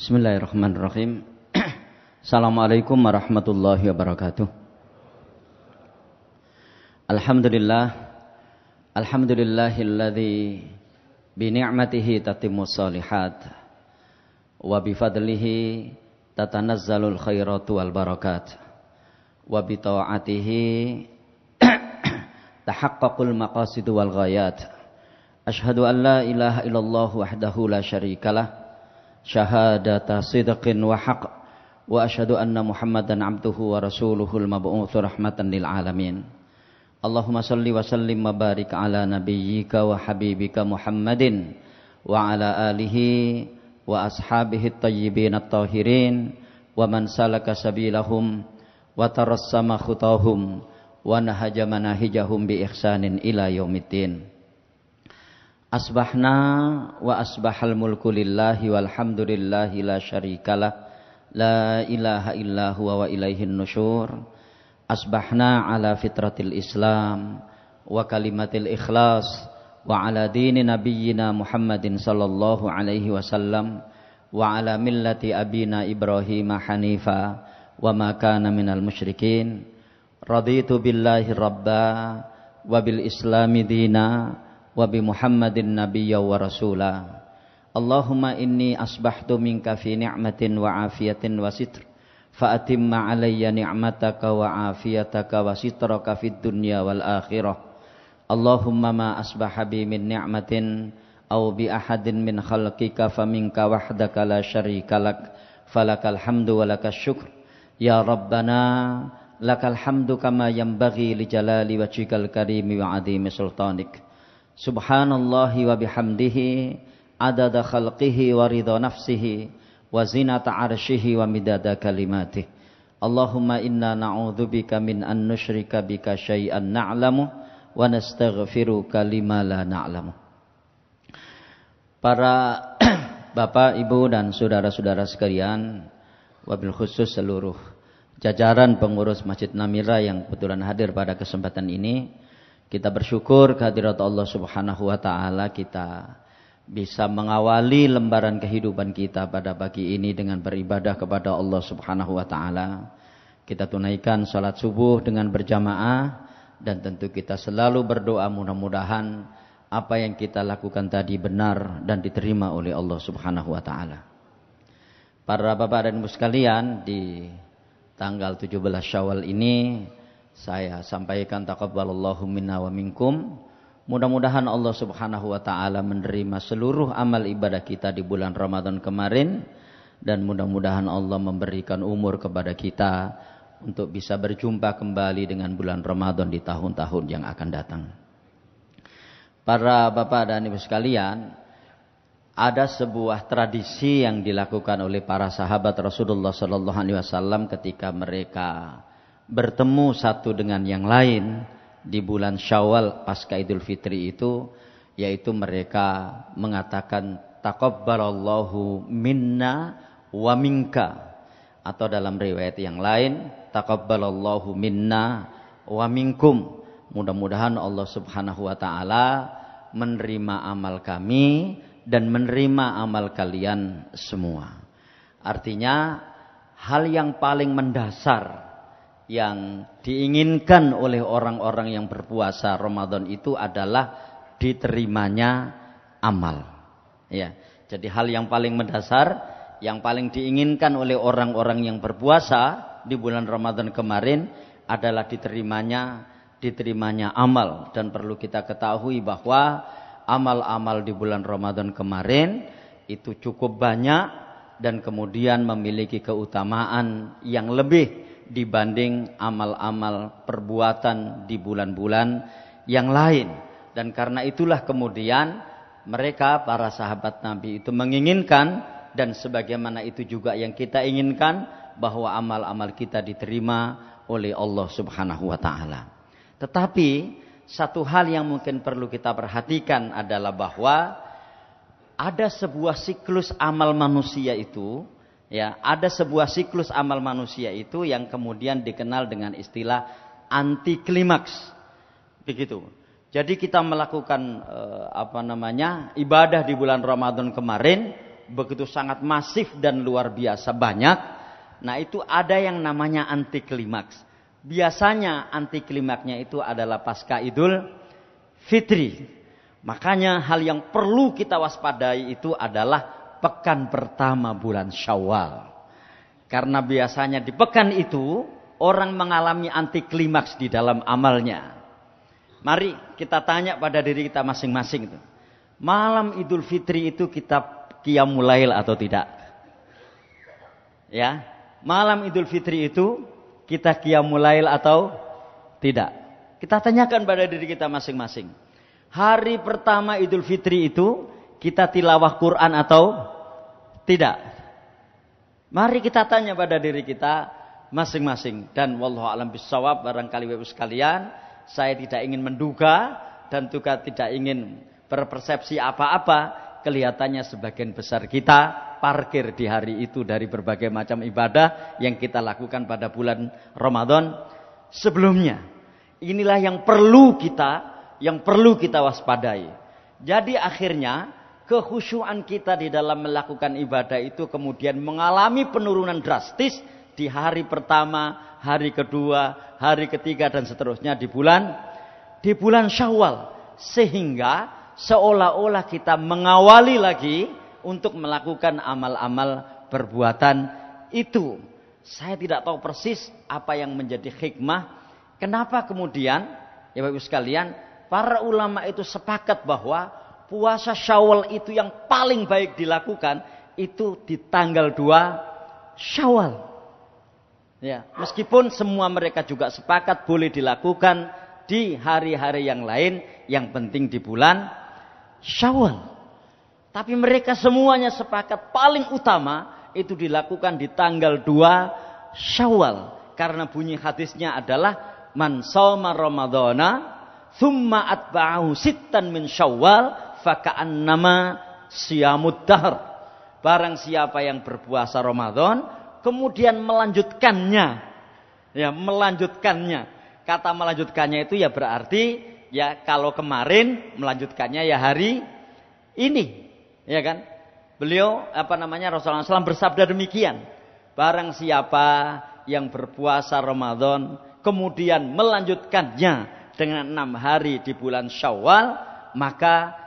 Bismillahirrahmanirrahim. Assalamualaikum warahmatullahi wabarakatuh. Alhamdulillahilladzi bi ni'matihi tatimmus shalihat wa bi fadlihi tatanazzalul khairatu wal barakat wa bi ta'atihi tahaqqaqul maqasidu wal ghayat. Asyhadu an la ilaha illallah wahdahu la syarikalah syahadata sidqin wa haqq wa asyhadu anna Muhammadan abduhu wa rasuluhul mab'utsu rahmatan lil alamin. Allahumma shalli wa sallim wa barik ala nabiyyika wa habibika Muhammadin wa ala alihi wa ashabihi at-tayyibin at-tahirin wa man salaka sabilahum wa tarassama khutahum wa nahaja manahijahum bi ihsanin ila yaumiddin. Asbahna wa asbahal mulku lillahi walhamdulillahi la syarikalah la ilaha illa huwa wa ilaihin nusyur. Asbahna ala fitratil Islam wa kalimatil ikhlas wa ala dini nabiyyina Muhammadin sallallahu alaihi wasallam wa ala millati abina Ibrahim hanifa wa ma kana minal musyrikin. Raditu billahi rabba wa bil islami dina wa bi Muhammadin nabiyya wa rasula. Allahumma inni asbahtu minka fi ni'matin wa afiyatin wa sitr fa atimma alayya ni'mataka wa afiyataka wa sitraka fid dunya wal akhirah. Allahumma ma asbaha bi min ni'matin aw bi ahadin min khalqika faminka wahdaka la syarika lak falakal hamdu wa lakas syukr ya rabbana lakal hamdu kama yanbaghi li jalali wajhikal karimi wa adhimi sultanik. Subhanallahi wa bihamdihi adada khalqihi wa ridha nafsihi wa zinata arshihi wa midada kalimatih. Allahumma inna na'udzubika min an nusyrika bika syai'an na'lamu wa nastaghfiruka lima la na'lamu. Para bapak, ibu dan saudara-saudara sekalian, wabil khusus seluruh jajaran pengurus Masjid Namira yang kebetulan hadir pada kesempatan ini, kita bersyukur kehadirat Allah Subhanahu wa taala kita bisa mengawali lembaran kehidupan kita pada pagi ini dengan beribadah kepada Allah Subhanahu wa taala. Kita tunaikan salat subuh dengan berjamaah dan tentu kita selalu berdoa mudah-mudahan apa yang kita lakukan tadi benar dan diterima oleh Allah Subhanahu wa taala. Para bapak dan ibu sekalian, di tanggal 17 Syawal ini saya sampaikan taqabbalallahu minna wa minkum. Mudah-mudahan Allah Subhanahu wa taala menerima seluruh amal ibadah kita di bulan Ramadan kemarin, dan mudah-mudahan Allah memberikan umur kepada kita untuk bisa berjumpa kembali dengan bulan Ramadan di tahun-tahun yang akan datang. Para bapak dan ibu sekalian, ada sebuah tradisi yang dilakukan oleh para sahabat Rasulullah sallallahu alaihi wasallam ketika mereka bertemu satu dengan yang lain di bulan Syawal pasca Idul Fitri itu, yaitu mereka mengatakan taqabbalallahu minna wa minka, atau dalam riwayat yang lain taqabbalallahu minna wa minkum. Mudah-mudahan Allah Subhanahu wa taala menerima amal kami dan menerima amal kalian semua. Artinya hal yang paling mendasar yang diinginkan oleh orang-orang yang berpuasa Ramadan itu adalah diterimanya amal. Ya, jadi hal yang paling mendasar, yang paling diinginkan oleh orang-orang yang berpuasa di bulan Ramadan kemarin adalah diterimanya amal. Dan perlu kita ketahui bahwa amal-amal di bulan Ramadan kemarin itu cukup banyak dan kemudian memiliki keutamaan yang lebih dibanding amal-amal perbuatan di bulan-bulan yang lain. Dan karena itulah kemudian mereka, para sahabat Nabi itu menginginkan, dan sebagaimana itu juga yang kita inginkan, bahwa amal-amal kita diterima oleh Allah Subhanahu wa taala. Tetapi satu hal yang mungkin perlu kita perhatikan adalah bahwa ada sebuah siklus amal manusia itu, ya, ada sebuah siklus amal manusia itu yang kemudian dikenal dengan istilah anti klimaks. Begitu. Jadi kita melakukan ibadah di bulan Ramadan kemarin, begitu sangat masif dan luar biasa banyak. Nah itu ada yang namanya anti klimaks. Biasanya anti klimaksnya itu adalah pasca Idul Fitri. Makanya hal yang perlu kita waspadai itu adalah pekan pertama bulan Syawal. Karena biasanya di pekan itu orang mengalami anti klimaks di dalam amalnya. Mari kita tanya pada diri kita masing-masing. Malam Idul Fitri itu kita qiyamul lail atau tidak? Ya, malam Idul Fitri itu kita qiyamul lail atau tidak? Kita tanyakan pada diri kita masing-masing. Hari pertama Idul Fitri itu kita tilawah Quran atau tidak? Mari kita tanya pada diri kita masing-masing. Dan wallahu a'lam bissawab, barangkali Bapak sekalian, saya tidak ingin menduga dan juga tidak ingin berpersepsi apa-apa. Kelihatannya sebagian besar kita parkir di hari itu dari berbagai macam ibadah yang kita lakukan pada bulan Ramadan sebelumnya. Inilah yang perlu kita waspadai. Jadi akhirnya kekhusyuan kita di dalam melakukan ibadah itu kemudian mengalami penurunan drastis di hari pertama, hari kedua, hari ketiga dan seterusnya di bulan Syawal, sehingga seolah-olah kita mengawali lagi untuk melakukan amal-amal perbuatan itu. Saya tidak tahu persis apa yang menjadi hikmah. Kenapa kemudian, ya Bapak Ibu sekalian, para ulama itu sepakat bahwa puasa Syawal itu yang paling baik dilakukan itu di tanggal 2 Syawal. Ya, meskipun semua mereka juga sepakat boleh dilakukan di hari-hari yang lain, yang penting di bulan Syawal. Tapi mereka semuanya sepakat paling utama itu dilakukan di tanggal 2 Syawal. Karena bunyi hadisnya adalah man shoma ramadhana thumma atba'ahu sittan min Syawal faka'annama siyamud dahr. Barang siapa yang berpuasa Ramadan kemudian melanjutkannya. Ya, melanjutkannya. Kata melanjutkannya itu ya berarti ya kalau kemarin melanjutkannya ya hari ini. Ya kan? Beliau Rasulullah SAW bersabda demikian. Barang siapa yang berpuasa Ramadan kemudian melanjutkannya dengan 6 hari di bulan Syawal, maka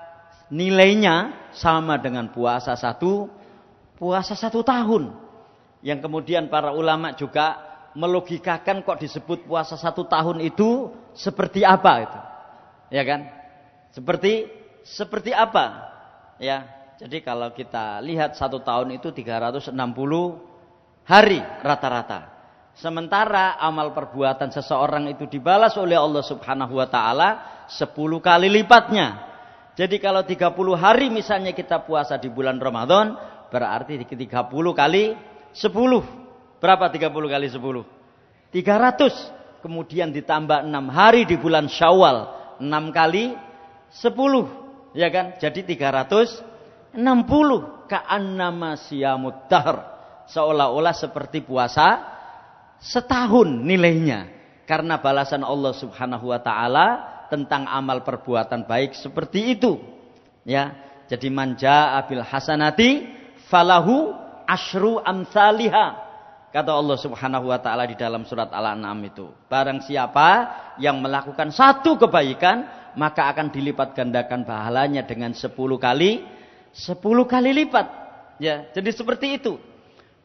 nilainya sama dengan puasa satu tahun. Yang kemudian para ulama juga melogikakan kok disebut puasa 1 tahun itu seperti apa itu. Ya kan? Seperti apa? Ya. Jadi kalau kita lihat 1 tahun itu 360 hari rata-rata. Sementara amal perbuatan seseorang itu dibalas oleh Allah Subhanahu wa taala 10 kali lipatnya. Jadi kalau 30 hari misalnya kita puasa di bulan Ramadan, berarti 30 kali 10. Berapa 30 kali 10? 300. Kemudian ditambah 6 hari di bulan Syawal. 6 kali 10. Ya kan? Jadi 360. Ka'annama siyamud dahr. Seolah-olah seperti puasa setahun nilainya. Karena balasan Allah Subhanahu wa taala tentang amal perbuatan baik seperti itu. Ya. Jadi man jaa'a bil hasanati falahu asyru amsalihha. Kata Allah Subhanahu wa taala di dalam surat Al-An'am itu. Barang siapa yang melakukan satu kebaikan, maka akan dilipat gandakan pahalanya dengan 10 kali lipat. Ya, jadi seperti itu.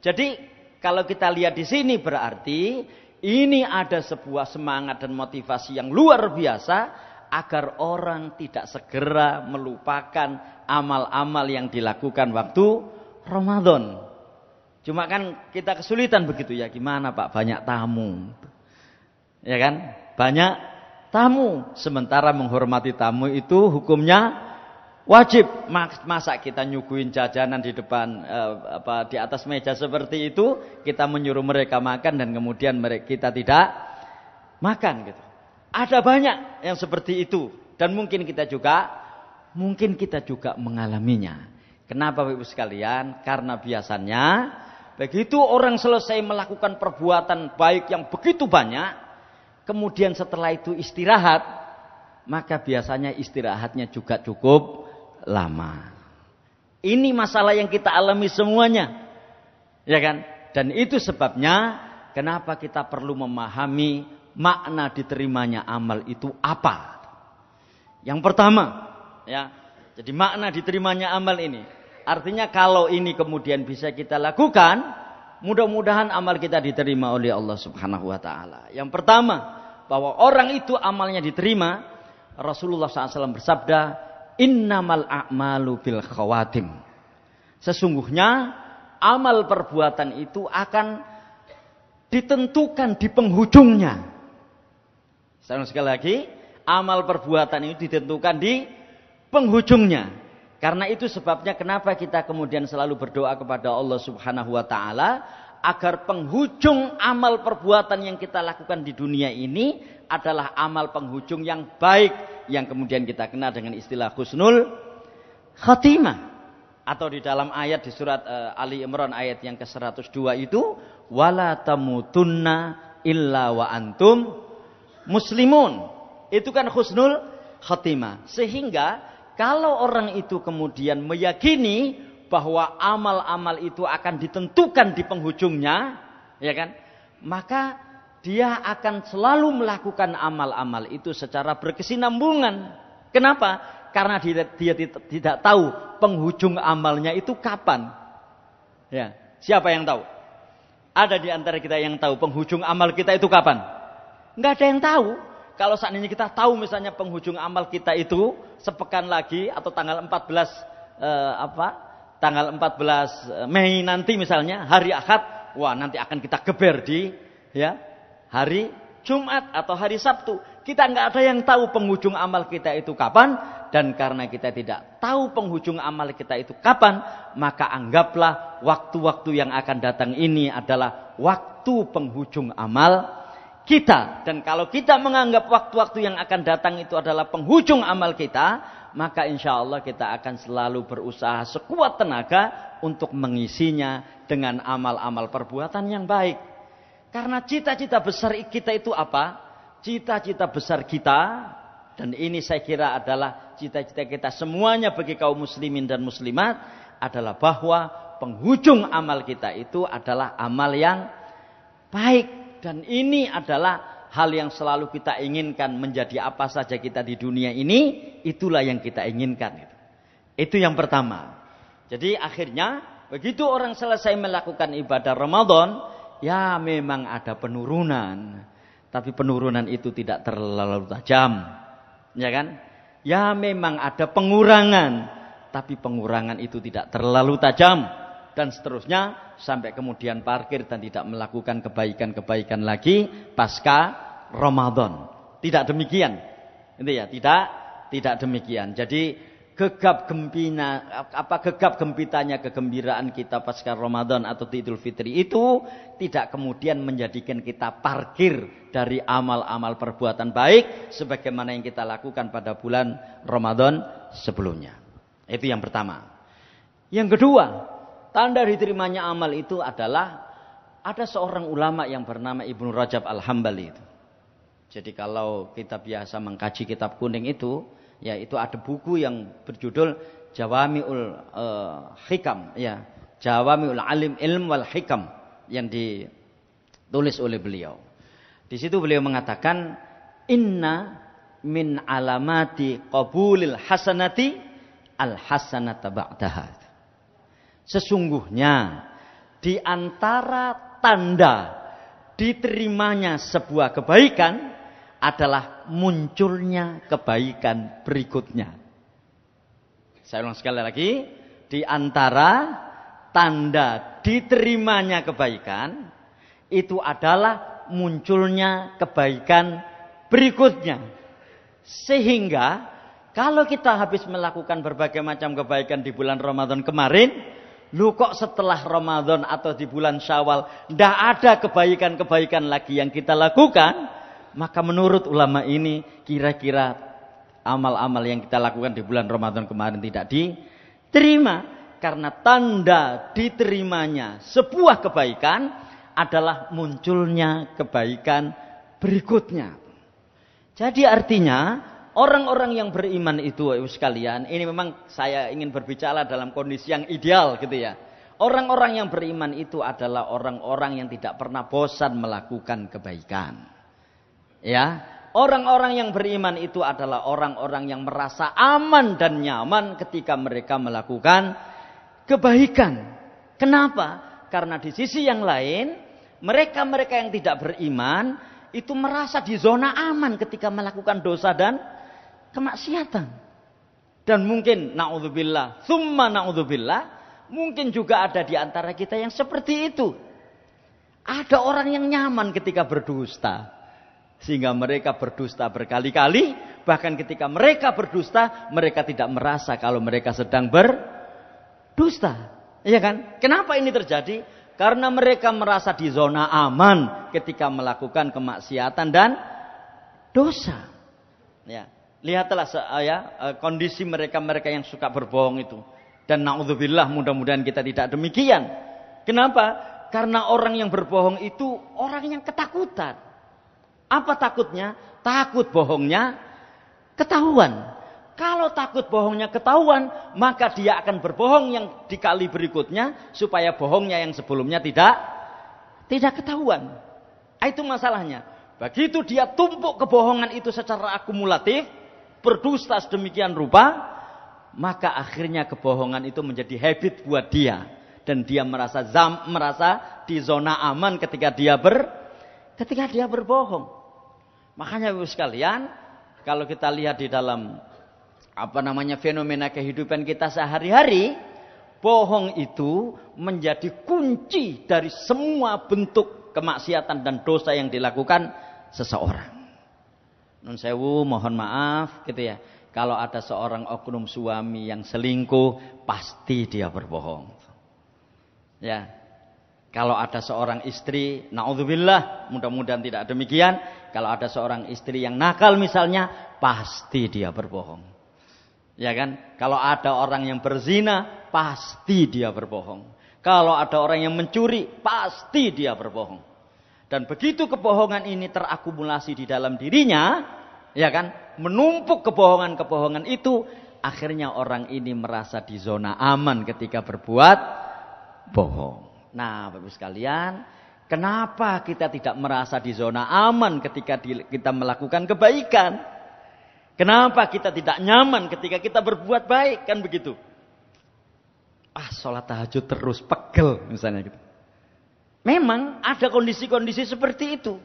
Jadi kalau kita lihat di sini berarti ini ada sebuah semangat dan motivasi yang luar biasa agar orang tidak segera melupakan amal-amal yang dilakukan waktu Ramadan. Cuma kan kita kesulitan begitu ya, gimana Pak, banyak tamu. Ya kan? Banyak tamu. Sementara menghormati tamu itu hukumnya wajib. Masa kita nyuguhin jajanan di depan di atas meja seperti itu, kita menyuruh mereka makan dan kemudian kita tidak makan gitu. Ada banyak yang seperti itu dan mungkin kita juga mengalaminya. Kenapa Bapak Ibu sekalian? Karena biasanya begitu orang selesai melakukan perbuatan baik yang begitu banyak, kemudian setelah itu istirahat, maka biasanya istirahatnya juga cukup lama. Ini masalah yang kita alami semuanya. Ya kan? Dan itu sebabnya kenapa kita perlu memahami makna diterimanya amal itu apa. Yang pertama, ya. Jadi makna diterimanya amal ini. Artinya kalau ini kemudian bisa kita lakukan, mudah-mudahan amal kita diterima oleh Allah Subhanahu wa taala. Yang pertama, bahwa orang itu amalnya diterima, Rasulullah SAW bersabda, "Innamal a'malu bil khawatim." Sesungguhnya amal perbuatan itu akan ditentukan di penghujungnya. Saya ulang sekali lagi, amal perbuatan itu ditentukan di penghujungnya. Karena itu sebabnya kenapa kita kemudian selalu berdoa kepada Allah Subhanahu wa taala agar penghujung amal perbuatan yang kita lakukan di dunia ini adalah amal penghujung yang baik yang kemudian kita kenal dengan istilah husnul khatimah. Atau di dalam ayat di surat Ali Imran ayat yang ke-102 itu wala tamutunna illa wa antum muslimun. Itu kan husnul khatimah. Sehingga kalau orang itu kemudian meyakini bahwa amal-amal itu akan ditentukan di penghujungnya, ya kan? Maka dia akan selalu melakukan amal-amal itu secara berkesinambungan. Kenapa? Karena dia tidak tahu penghujung amalnya itu kapan. Ya, siapa yang tahu? Ada di antara kita yang tahu penghujung amal kita itu kapan? Enggak ada yang tahu. Kalau seandainya kita tahu misalnya penghujung amal kita itu sepekan lagi atau tanggal 14 tanggal 14 Mei nanti misalnya hari Ahad, wah nanti akan kita geber di hari Jumat atau hari Sabtu. Kita nggak ada yang tahu penghujung amal kita itu kapan, dan karena kita tidak tahu penghujung amal kita itu kapan, maka anggaplah waktu-waktu yang akan datang ini adalah waktu penghujung amal kita. Dan kalau kita menganggap waktu-waktu yang akan datang itu adalah penghujung amal kita, maka insya Allah kita akan selalu berusaha sekuat tenaga untuk mengisinya dengan amal-amal perbuatan yang baik. Karena cita-cita besar kita itu apa? Cita-cita besar kita, dan ini saya kira adalah cita-cita kita semuanya bagi kaum muslimin dan muslimat, adalah bahwa penghujung amal kita itu adalah amal yang baik. Dan ini adalah hal yang selalu kita inginkan. Menjadi apa saja kita di dunia ini, itulah yang kita inginkan. Itu yang pertama. Jadi akhirnya begitu orang selesai melakukan ibadah Ramadan, ya memang ada penurunan. Tapi penurunan itu tidak terlalu tajam. Ya kan? Ya memang ada pengurangan. Tapi pengurangan itu tidak terlalu tajam. Dan seterusnya sampai kemudian parkir dan tidak melakukan kebaikan-kebaikan lagi pasca Ramadan. Tidak demikian. Itu ya, tidak demikian. Jadi gegap gempitanya kegembiraan kita pasca Ramadan atau Idul Fitri itu tidak kemudian menjadikan kita parkir dari amal-amal perbuatan baik sebagaimana yang kita lakukan pada bulan Ramadan sebelumnya. Itu yang pertama. Yang kedua, tanda diterimanya amal itu adalah ada seorang ulama yang bernama Ibnu Rajab Al-Hambali itu. Jadi kalau kita biasa mengkaji kitab kuning itu, ya itu ada buku yang berjudul Jawami'ul Hikam, ya, Jawami'ul Alim Ilm wal Hikam yang ditulis oleh beliau. Di situ beliau mengatakan inna min alamati qabulil hasanati al hasanata ba'daha. Sesungguhnya di antara tanda diterimanya sebuah kebaikan adalah munculnya kebaikan berikutnya. Saya ulang sekali lagi, di antara tanda diterimanya kebaikan itu adalah munculnya kebaikan berikutnya. Sehingga kalau kita habis melakukan berbagai macam kebaikan di bulan Ramadan kemarin, lu kok setelah Ramadan atau di bulan Syawal tidak ada kebaikan-kebaikan lagi yang kita lakukan, maka menurut ulama ini kira-kira amal-amal yang kita lakukan di bulan Ramadan kemarin tidak diterima. Karena tanda diterimanya sebuah kebaikan adalah munculnya kebaikan berikutnya. Jadi artinya Orang-orang yang beriman itu sekalian, ini memang saya ingin berbicara dalam kondisi yang ideal gitu ya. Orang-orang yang beriman itu adalah orang-orang yang tidak pernah bosan melakukan kebaikan. Ya, orang-orang yang beriman itu adalah orang-orang yang merasa aman dan nyaman ketika mereka melakukan kebaikan. Kenapa? Karena di sisi yang lain, mereka-mereka yang tidak beriman itu merasa di zona aman ketika melakukan dosa dan kemaksiatan. Dan mungkin naudzubillah, tsumma naudzubillah, mungkin juga ada di antara kita yang seperti itu. Ada orang yang nyaman ketika berdusta, sehingga mereka berdusta berkali-kali. Bahkan ketika mereka berdusta, mereka tidak merasa kalau mereka sedang berdusta. Iya kan? Kenapa ini terjadi? Karena mereka merasa di zona aman ketika melakukan kemaksiatan dan dosa. Ya. Lihatlah kondisi mereka-mereka yang suka berbohong itu. Dan naudzubillah, mudah-mudahan kita tidak demikian. Kenapa? Karena orang yang berbohong itu orang yang ketakutan. Apa takutnya? Takut bohongnya ketahuan. Kalau takut bohongnya ketahuan, maka dia akan berbohong yang di kali berikutnya supaya bohongnya yang sebelumnya tidak ketahuan. Itu masalahnya. Begitu dia tumpuk kebohongan itu secara akumulatif, berdusta sedemikian rupa, maka akhirnya kebohongan itu menjadi habit buat dia, dan dia merasa di zona aman ketika dia berbohong. Makanya Bapak sekalian, kalau kita lihat di dalam fenomena kehidupan kita sehari-hari, bohong itu menjadi kunci dari semua bentuk kemaksiatan dan dosa yang dilakukan seseorang. Nun sewu, mohon maaf gitu ya. Kalau ada seorang oknum suami yang selingkuh, pasti dia berbohong. Ya. Kalau ada seorang istri, naudzubillah, mudah-mudahan tidak demikian. Kalau ada seorang istri yang nakal misalnya, pasti dia berbohong. Ya kan? Kalau ada orang yang berzina, pasti dia berbohong. Kalau ada orang yang mencuri, pasti dia berbohong. Dan begitu kebohongan ini terakumulasi di dalam dirinya, ya kan, menumpuk kebohongan-kebohongan itu, akhirnya orang ini merasa di zona aman ketika berbuat bohong. Nah, Bapak sekalian, kenapa kita tidak merasa di zona aman ketika kita melakukan kebaikan? Kenapa kita tidak nyaman ketika kita berbuat baik? Kan begitu. Sholat tahajud terus, pegel misalnya gitu. Memang ada kondisi-kondisi seperti itu.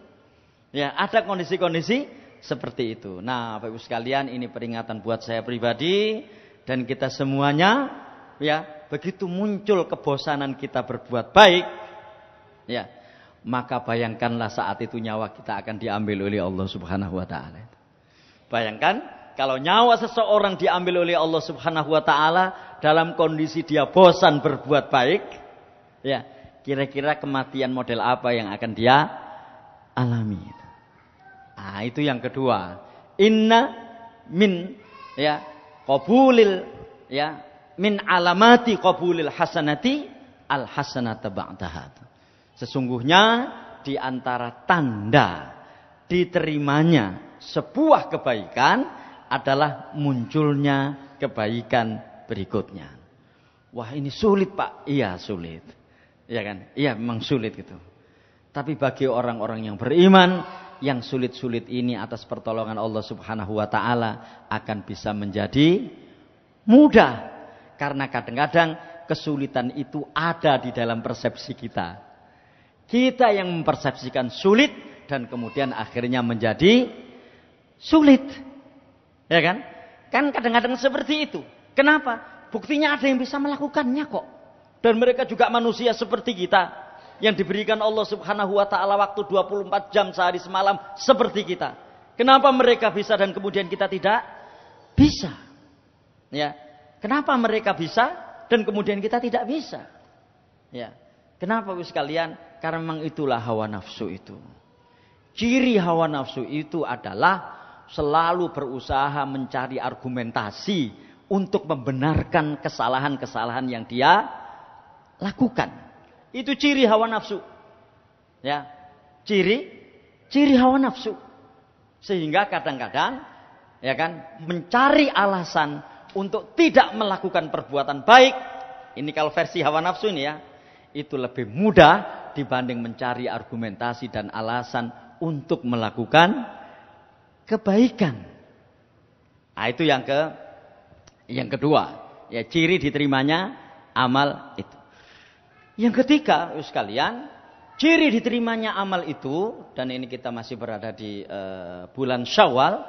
Ya, ada kondisi-kondisi seperti itu. Nah, Bapak Ibu sekalian, ini peringatan buat saya pribadi dan kita semuanya, ya, begitu muncul kebosanan kita berbuat baik, ya, maka bayangkanlah saat itu nyawa kita akan diambil oleh Allah Subhanahu wa taala. Bayangkan kalau nyawa seseorang diambil oleh Allah Subhanahu wa taala dalam kondisi dia bosan berbuat baik, ya, kira-kira kematian model apa yang akan dia alami? Nah, itu yang kedua. Inna min qabulil min alamati qabulil hasanati al hasanata ba'daha. Sesungguhnya di antara tanda diterimanya sebuah kebaikan adalah munculnya kebaikan berikutnya. Wah, ini sulit, Pak. Iya, sulit. Iya kan? Iya, memang sulit gitu. Tapi bagi orang-orang yang beriman, yang sulit-sulit ini atas pertolongan Allah Subhanahu wa taala akan bisa menjadi mudah. Karena kadang-kadang kesulitan itu ada di dalam persepsi kita. Kita yang mempersepsikan sulit dan kemudian akhirnya menjadi sulit. Ya kan? Kan kadang-kadang seperti itu. Kenapa? Buktinya ada yang bisa melakukannya kok. Dan mereka juga manusia seperti kita, yang diberikan Allah Subhanahu wa taala waktu 24 jam sehari semalam seperti kita. Kenapa mereka bisa dan kemudian kita tidak bisa? Ya. Kenapa mereka bisa dan kemudian kita tidak bisa? Ya. Kenapa Bapak sekalian? Karena memang itulah hawa nafsu itu. Ciri hawa nafsu itu adalah selalu berusaha mencari argumentasi untuk membenarkan kesalahan-kesalahan yang dia lakukan. Itu ciri hawa nafsu. Ya. Ciri hawa nafsu. Sehingga kadang-kadang ya kan, mencari alasan untuk tidak melakukan perbuatan baik, ini kalau versi hawa nafsu ini ya, itu lebih mudah dibanding mencari argumentasi dan alasan untuk melakukan kebaikan. Nah, itu yang kedua, ya, ciri diterimanya amal itu. Yang ketiga, sekalian, ciri diterimanya amal itu, dan ini kita masih berada di bulan Syawal,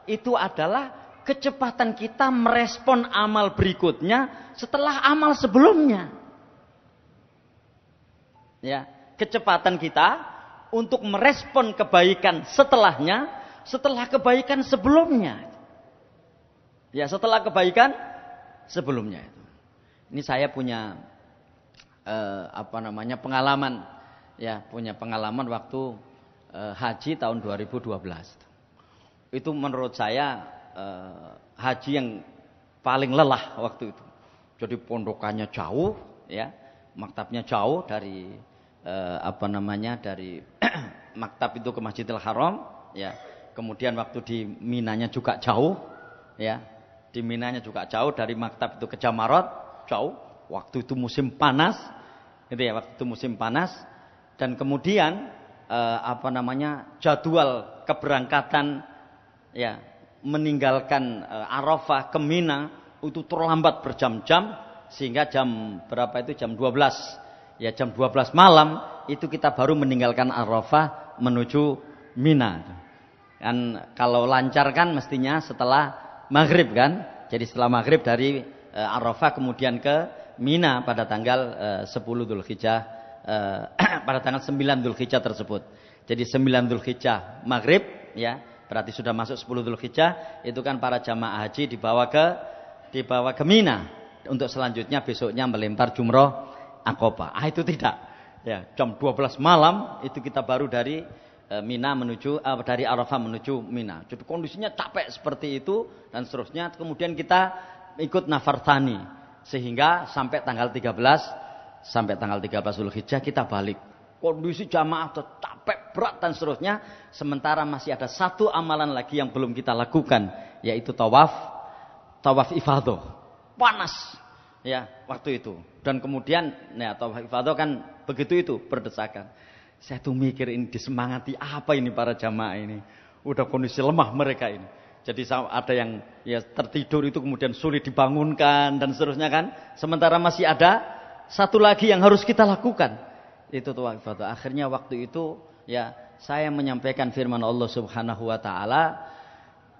itu adalah kecepatan kita merespon amal berikutnya setelah amal sebelumnya. Ya, kecepatan kita untuk merespon kebaikan setelahnya, setelah kebaikan sebelumnya. Ya, setelah kebaikan sebelumnya itu. Ini saya punya pengalaman, ya, punya pengalaman waktu haji tahun 2012. Itu menurut saya haji yang paling lelah waktu itu. Jadi pondokannya jauh, ya, maktabnya jauh dari dari maktab itu ke Masjidil Haram, ya. Kemudian waktu di Minanya juga jauh, ya. Di Minanya juga jauh, dari maktab itu ke Jamarot jauh. Waktu itu musim panas, gitu ya. Waktu itu musim panas, dan kemudian jadwal keberangkatan, ya, meninggalkan Arafah ke Mina itu terlambat berjam-jam, sehingga jam berapa itu, jam 12, ya, jam 12 malam itu kita baru meninggalkan Arafah menuju Mina. Kan kalau lancar kan mestinya setelah maghrib kan, jadi setelah maghrib dari Arafah kemudian ke Mina pada tanggal 10 Dzulhijjah, pada tanggal 9 Dzulhijjah tersebut. Jadi 9 Dzulhijjah maghrib, ya, berarti sudah masuk 10 Dzulhijjah, itu kan para jamaah haji dibawa ke Mina untuk selanjutnya besoknya melempar jumroh Aqobah. Itu tidak. Ya, jam 12 malam itu kita baru dari Mina menuju dari Arafah menuju Mina. Jadi kondisinya capek seperti itu dan seterusnya. Kemudian kita ikut nafar tsani sehingga sampai tanggal 13 Dzulhijjah kita balik. Kondisi jamaah capek, berat dan seterusnya. Sementara masih ada satu amalan lagi yang belum kita lakukan, yaitu tawaf ifadah. Panas, ya, waktu itu. Dan kemudian, ya, tawaf ifadah kan begitu itu, berdesakan. Saya tuh mikir, ini disemangati apa ini para jamaah ini? Udah kondisi lemah mereka ini. Jadi ada yang, ya, tertidur itu kemudian sulit dibangunkan dan seterusnya kan. Sementara masih ada satu lagi yang harus kita lakukan. Itu tawaf ifadah. Akhirnya waktu itu, ya, saya menyampaikan firman Allah Subhanahu wa taala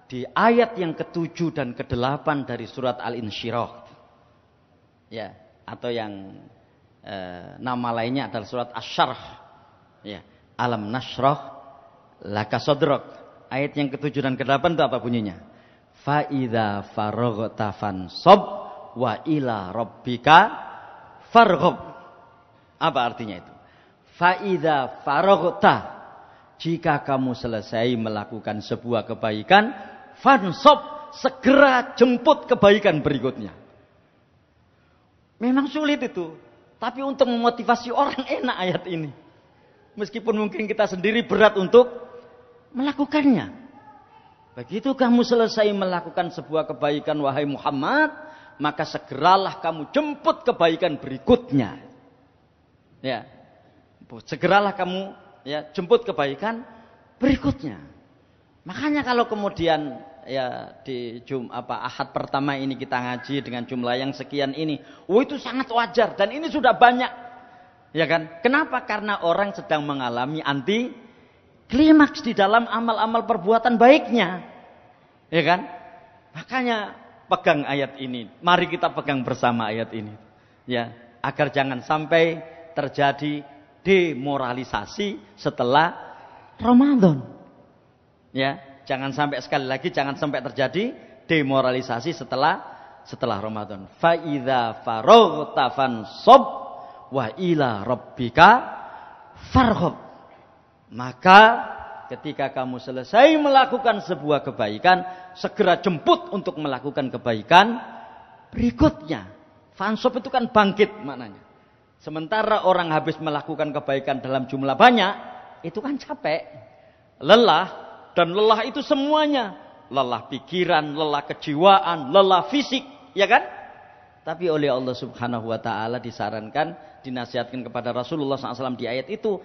di ayat yang ke-7 dan ke-8 dari surat Al-Insyirah. Ya, atau yang nama lainnya adalah surat Asy-Syarh. Ya, Alam nashrah laka sadrak. Ayat yang ke-7 dan ke-8 itu apa bunyinya? Fa idza faraghta fansab wa ila rabbika farghab. Apa artinya itu? Fa idza faraghta, jika kamu selesai melakukan sebuah kebaikan, fansab, segera jemput kebaikan berikutnya. Memang sulit itu, tapi untuk memotivasi orang enak ayat ini. Meskipun mungkin kita sendiri berat untuk melakukannya. Begitu kamu selesai melakukan sebuah kebaikan, wahai Muhammad, maka segeralah kamu jemput kebaikan berikutnya. Ya, segeralah kamu, ya, jemput kebaikan berikutnya. Makanya kalau kemudian, ya, di Ahad pertama ini kita ngaji dengan jumlah yang sekian ini, itu sangat wajar dan ini sudah banyak, ya kan? Kenapa? Karena orang sedang mengalami anti klimaks di dalam amal-amal perbuatan baiknya, ya kan? Makanya pegang ayat ini, mari kita pegang bersama ayat ini, ya, agar jangan sampai terjadi demoralisasi setelah Ramadan. Ya, jangan sampai, sekali lagi, jangan sampai terjadi demoralisasi setelah Ramadan. Fa idza faraghta fansab wa ila rabbika farghab. Maka ketika kamu selesai melakukan sebuah kebaikan, segera jemput untuk melakukan kebaikan berikutnya. Fansab itu kan bangkit maknanya. Sementara orang habis melakukan kebaikan dalam jumlah banyak, itu kan capek, lelah. Dan lelah itu semuanya lelah pikiran, lelah kejiwaan, lelah fisik, ya kan? Tapi oleh Allah Subhanahu wa taala disarankan, dinasihatkan kepada Rasulullah SAW di ayat itu,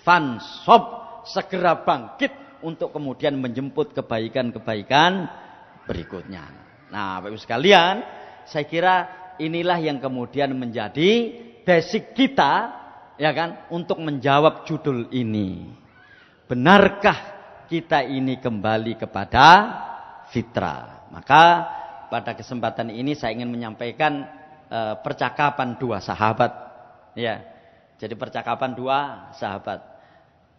fansob, segera bangkit untuk kemudian menjemput kebaikan-kebaikan berikutnya. Nah, Bapak Ibu sekalian, saya kira inilah yang kemudian menjadi basic kita, ya kan, untuk menjawab judul ini. Benarkah kita ini kembali kepada fitrah? Maka pada kesempatan ini saya ingin menyampaikan percakapan dua sahabat. Ya, jadi percakapan dua sahabat.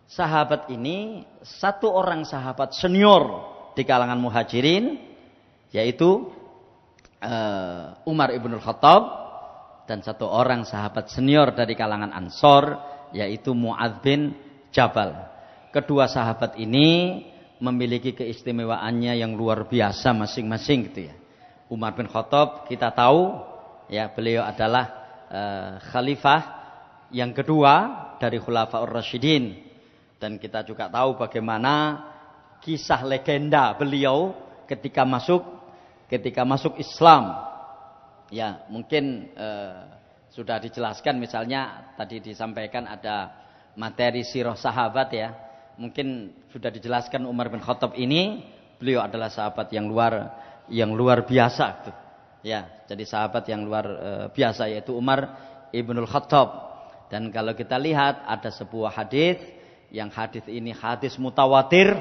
Sahabat ini satu orang sahabat senior di kalangan muhajirin, yaitu Umar ibnul Khattab, dan satu orang sahabat senior dari kalangan Ansor, yaitu Mu'adz bin Jabal. Kedua sahabat ini memiliki keistimewaannya yang luar biasa masing-masing gitu ya. Umar bin Khattab kita tahu ya, beliau adalah khalifah yang kedua dari Khulafaur Rasyidin, dan kita juga tahu bagaimana kisah legenda beliau ketika masuk Islam. Ya, mungkin sudah dijelaskan, misalnya tadi disampaikan ada materi sirah sahabat ya. Mungkin sudah dijelaskan Umar bin Khattab ini beliau adalah sahabat yang luar biasa gitu. Ya, jadi sahabat yang luar biasa yaitu Umar ibnul Khattab. Dan kalau kita lihat ada sebuah hadis, yang hadis ini hadis mutawatir,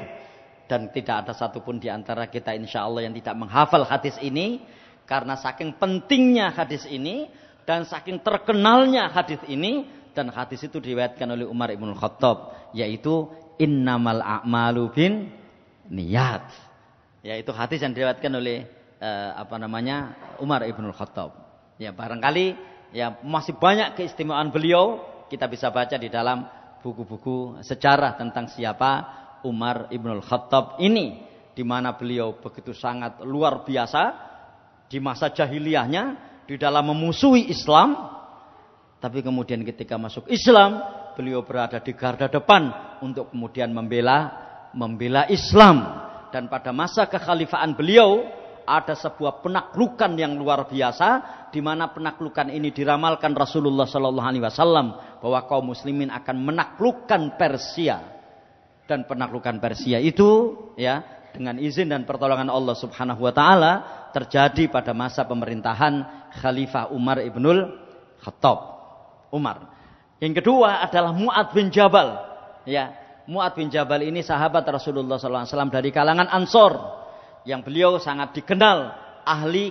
dan tidak ada satupun di antara kita insya Allah yang tidak menghafal hadis ini, karena saking pentingnya hadis ini dan saking terkenalnya hadis ini. Dan hadis itu diriwayatkan oleh Umar ibnul Khattab, yaitu innamal a'malu bin niyat. Yaitu hadis yang diriwayatkan oleh Umar ibnul Khattab. Ya, barangkali ya masih banyak keistimewaan beliau, kita bisa baca di dalam buku-buku sejarah tentang siapa Umar ibnul Khattab ini, di mana beliau begitu sangat luar biasa di masa jahiliyahnya di dalam memusuhi Islam, tapi kemudian ketika masuk Islam beliau berada di garda depan untuk kemudian membela Islam. Dan pada masa kekhalifahan beliau ada sebuah penaklukan yang luar biasa, di mana penaklukan ini diramalkan Rasulullah Shallallahu Alaihi Wasallam bahwa kaum muslimin akan menaklukkan Persia. Dan penaklukan Persia itu ya dengan izin dan pertolongan Allah Subhanahu Wa Taala terjadi pada masa pemerintahan Khalifah Umar ibnul Khattab. Yang kedua adalah Mu'adz bin Jabal. Ya, Mu'adz bin Jabal ini sahabat Rasulullah SAW dari kalangan Ansor, yang beliau sangat dikenal ahli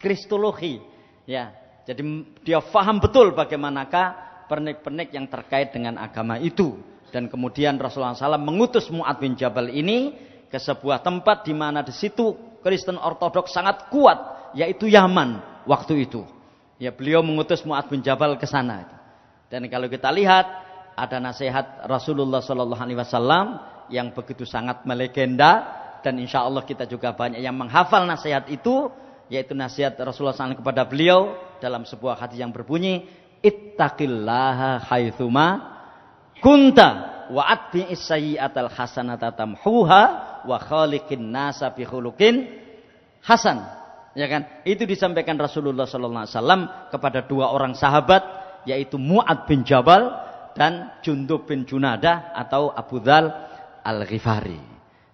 kristologi. Ya, jadi dia faham betul bagaimanakah pernik-pernik yang terkait dengan agama itu. Dan kemudian Rasulullah SAW mengutus Mu'adz bin Jabal ini ke sebuah tempat di mana di situ Kristen Ortodoks sangat kuat, yaitu Yaman waktu itu. Ya, beliau mengutus Mu'adz bin Jabal ke sana. Dan kalau kita lihat ada nasihat Rasulullah Sallallahu Alaihi Wasallam yang begitu sangat melegenda, dan insya Allah kita juga banyak yang menghafal nasihat itu, yaitu nasihat Rasulullah SAW kepada beliau dalam sebuah hadis yang berbunyi, ittaqillaha haitsuma kunta wa atbi'is sayyi'atal hasanata tamhuha wa khaliqin nasa bi khuluqin hasan. Ya kan? Itu disampaikan Rasulullah Sallallahu Alaihi Wasallam kepada dua orang sahabat, yaitu Mu'adz bin Jabal dan Jundub bin Junadah atau Abu Dzal Al-Ghifari.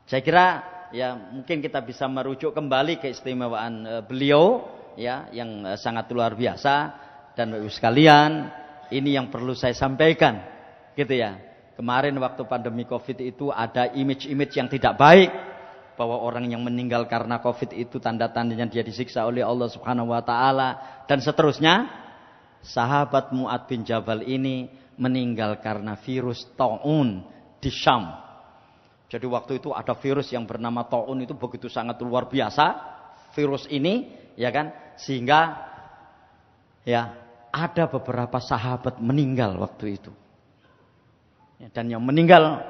Saya kira ya mungkin kita bisa merujuk kembali keistimewaan beliau ya yang sangat luar biasa. Dan Bapak Ibu sekalian, ini yang perlu saya sampaikan gitu ya. Kemarin waktu pandemi Covid itu ada image-image yang tidak baik, bahwa orang yang meninggal karena Covid itu tanda-tandanya dia disiksa oleh Allah Subhanahu wa taala dan seterusnya. Sahabat Mu'adz bin Jabal ini meninggal karena virus Ta'un di Syam. Jadi waktu itu ada virus yang bernama Ta'un, itu begitu sangat luar biasa virus ini, ya kan? Sehingga ya ada beberapa sahabat meninggal waktu itu. Dan yang meninggal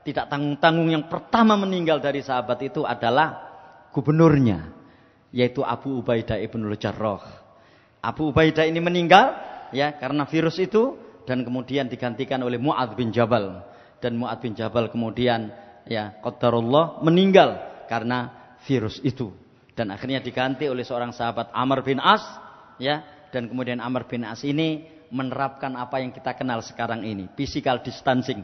tidak tanggung-tanggung, yang pertama meninggal dari sahabat itu adalah gubernurnya, yaitu Abu Ubaidah ibnul Jarrah. Abu Ubaidah ini meninggal ya karena virus itu, dan kemudian digantikan oleh Mu'adz bin Jabal. Dan Mu'adz bin Jabal kemudian ya qadarullah meninggal karena virus itu. Dan akhirnya diganti oleh seorang sahabat Amr bin As, ya. Dan kemudian Amr bin As ini menerapkan apa yang kita kenal sekarang ini, physical distancing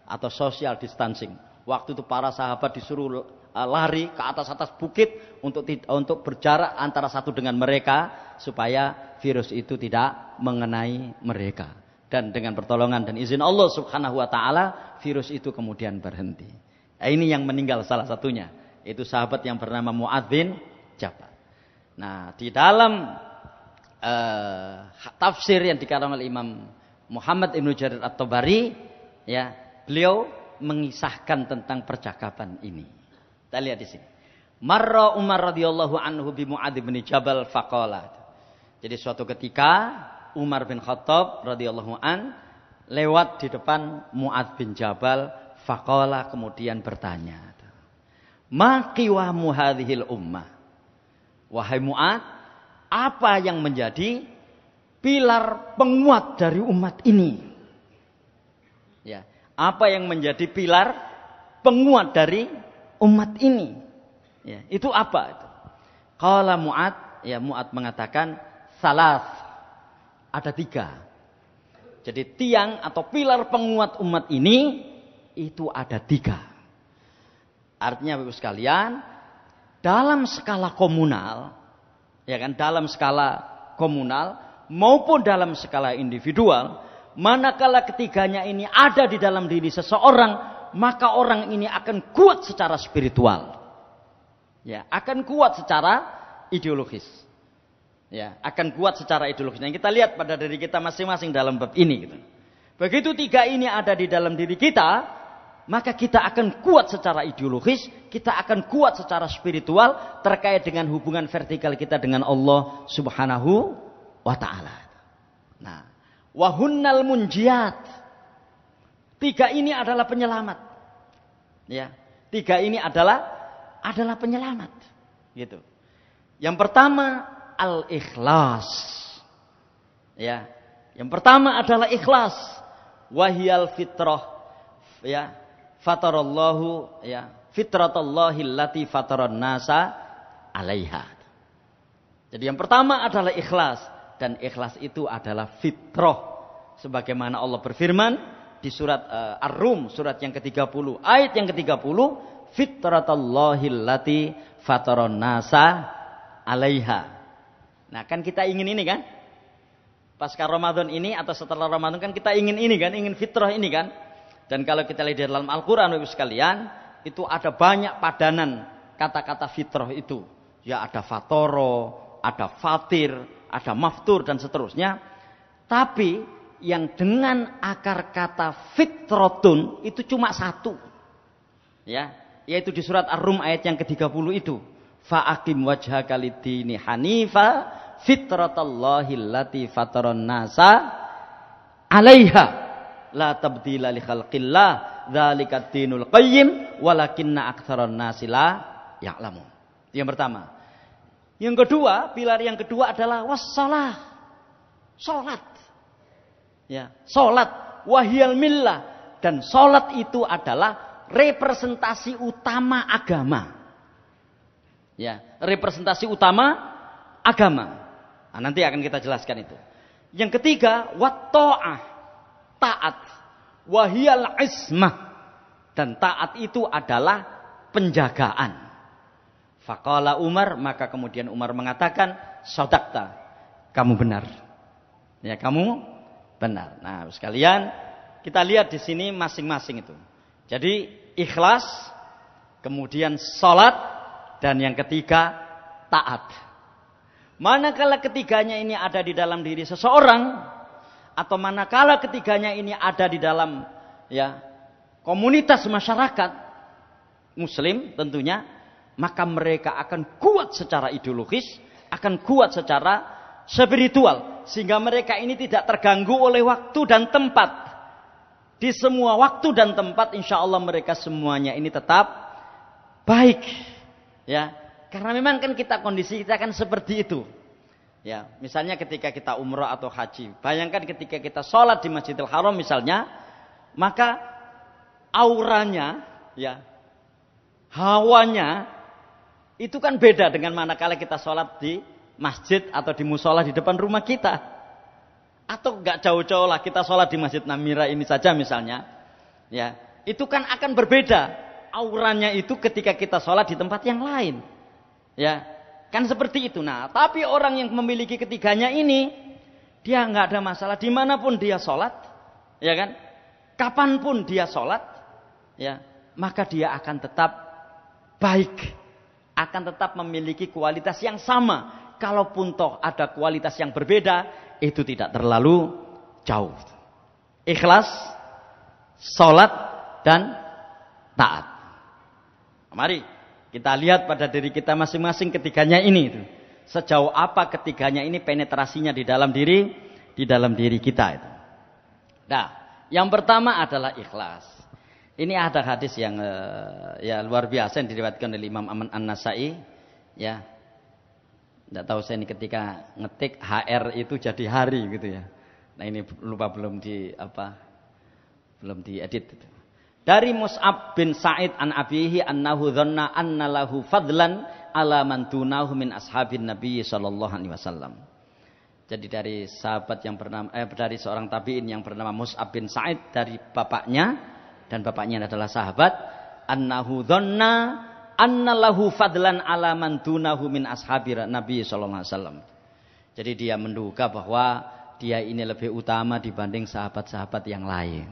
atau social distancing. Waktu itu para sahabat disuruh lari ke atas bukit untuk berjarak antara satu dengan mereka supaya virus itu tidak mengenai mereka. Dan dengan pertolongan dan izin Allah Subhanahu wa taala, virus itu kemudian berhenti. Nah, ini yang meninggal salah satunya, itu sahabat yang bernama Mu'adz bin Jabal. Nah, di dalam tafsir yang dikarang oleh Imam Muhammad Ibnu Jarir At-Tabari, ya, beliau mengisahkan tentang percakapan ini. Kita lihat di sini. Marra Umar radhiyallahu anhu bi Mu'adz bin Jabal faqala. Jadi suatu ketika Umar bin Khattab radhiyallahu an lewat di depan Mu'adz bin Jabal, faqala, kemudian bertanya, "Ma qiwamu hadhil ummah?" Wahai Mu'adz, apa yang menjadi pilar penguat dari umat ini? Ya, apa yang menjadi pilar penguat dari umat ini? Ya, itu apa? Qala Mu'adz, ya, Mu'adz mengatakan salas, ada 3. Jadi tiang atau pilar penguat umat ini itu ada 3. Artinya Bapak sekalian, dalam skala komunal, ya kan, dalam skala komunal maupun dalam skala individual, manakala ketiganya ini ada di dalam diri seseorang, maka orang ini akan kuat secara spiritual. Ya, akan kuat secara ideologis. Ya, akan kuat secara ideologis. Yang kita lihat pada diri kita masing-masing dalam bab ini gitu. Begitu 3 ini ada di dalam diri kita, maka kita akan kuat secara ideologis, kita akan kuat secara spiritual terkait dengan hubungan vertikal kita dengan Allah Subhanahu wa taala. Nah, wahunnal munjiat. 3 ini adalah penyelamat. Ya, 3 ini adalah penyelamat. Gitu. Yang pertama al-ikhlas. Ya. Yang pertama adalah ikhlas. Wahiyal fitrah. Ya. Fatarallahu, ya, fitratallahi allati fataran nasa 'alaiha. Jadi yang pertama adalah ikhlas, dan ikhlas itu adalah fitrah. Sebagaimana Allah berfirman di surat Ar-Rum, surat yang ke-30, ayat yang ke-30, fitratallahi allati fataran nasa 'alaiha. Nah, kan kita ingin ini kan? Pasca Ramadan ini atau setelah Ramadan kan kita ingin ini kan, ingin fitrah ini kan? Dan kalau kita lihat di dalam Al-Quran Bapak sekalian, itu ada banyak padanan kata-kata fitrah itu. Ya, ada fatoro, ada fatir, ada maftur, dan seterusnya. Tapi yang dengan akar kata fitrotun itu cuma 1. Ya, yaitu di surat Ar-Rum ayat yang ke-30 itu. Fa'aqim wajhaka lid-dini hanifa fitratallahi allati fataran nasa 'alaiha. La tabdila li khalqillah, dzalikat dinul qayyim, walakinna aktsaran nasi la ya'lamun. Yang pertama. Yang kedua, pilar yang kedua adalah wassalah. Salat. Ya, salat wahiyal millah, dan salat itu adalah representasi utama agama. Ya, representasi utama agama. Nah, nanti akan kita jelaskan itu. Yang ketiga, wat ta'ah. Taat, wahiyal ismah, dan taat itu adalah penjagaan. Faqala Umar, maka kemudian Umar mengatakan, shadaqta, kamu benar. Ya, kamu benar. Nah, sekalian kita lihat di sini masing-masing itu. Jadi ikhlas, kemudian salat, dan yang ketiga taat. Manakala ketiganya ini ada di dalam diri seseorang, atau manakala ketiganya ini ada di dalam, ya, komunitas masyarakat muslim tentunya, maka mereka akan kuat secara ideologis, akan kuat secara spiritual, sehingga mereka ini tidak terganggu oleh waktu dan tempat. Di semua waktu dan tempat insya Allah mereka semuanya ini tetap baik, ya, karena memang kan kondisi kita kan seperti itu. Ya, misalnya ketika kita umrah atau haji, bayangkan ketika kita sholat di Masjidil Haram misalnya, maka auranya, ya, hawanya Itu kan beda dengan manakala kita sholat di masjid atau di musola di depan rumah kita. Atau nggak jauh-jauh lah kita sholat di Masjid Namira ini saja misalnya. Ya, itu kan akan berbeda. Auranya itu ketika kita sholat di tempat yang lain. Ya, kan seperti itu. Nah, tapi orang yang memiliki ketiganya ini, dia nggak ada masalah dimanapun dia sholat. Ya kan? Kapanpun dia sholat. Ya, maka dia akan tetap baik. Akan tetap memiliki kualitas yang sama. Kalaupun toh ada kualitas yang berbeda, itu tidak terlalu jauh. Ikhlas, sholat, dan taat. Mari kita lihat pada diri kita masing-masing ketiganya ini. Sejauh apa ketiganya ini penetrasinya di dalam diri kita itu. Nah, yang pertama adalah ikhlas. Ini ada hadis yang ya luar biasa yang diriwayatkan oleh Imam An-Nasai. Ya, tidak tahu saya ini ketika ngetik HR itu jadi hari gitu ya. Nah ini lupa belum diedit. Dari Mus'ab bin Sa'id an abihi annahu dhanna anna lahu fadlan ala man dunahu min ashabin Nabi sallallahu alaihi wasallam. Jadi dari sahabat yang bernama dari seorang tabi'in yang bernama Mus'ab bin Sa'id dari bapaknya, dan bapaknya adalah sahabat, annahu dhanna anna lahu fadlan ala man dunahu min ashabir Nabi sallallahu alaihi wasallam. Jadi dia menduga bahwa dia ini lebih utama dibanding sahabat-sahabat yang lain.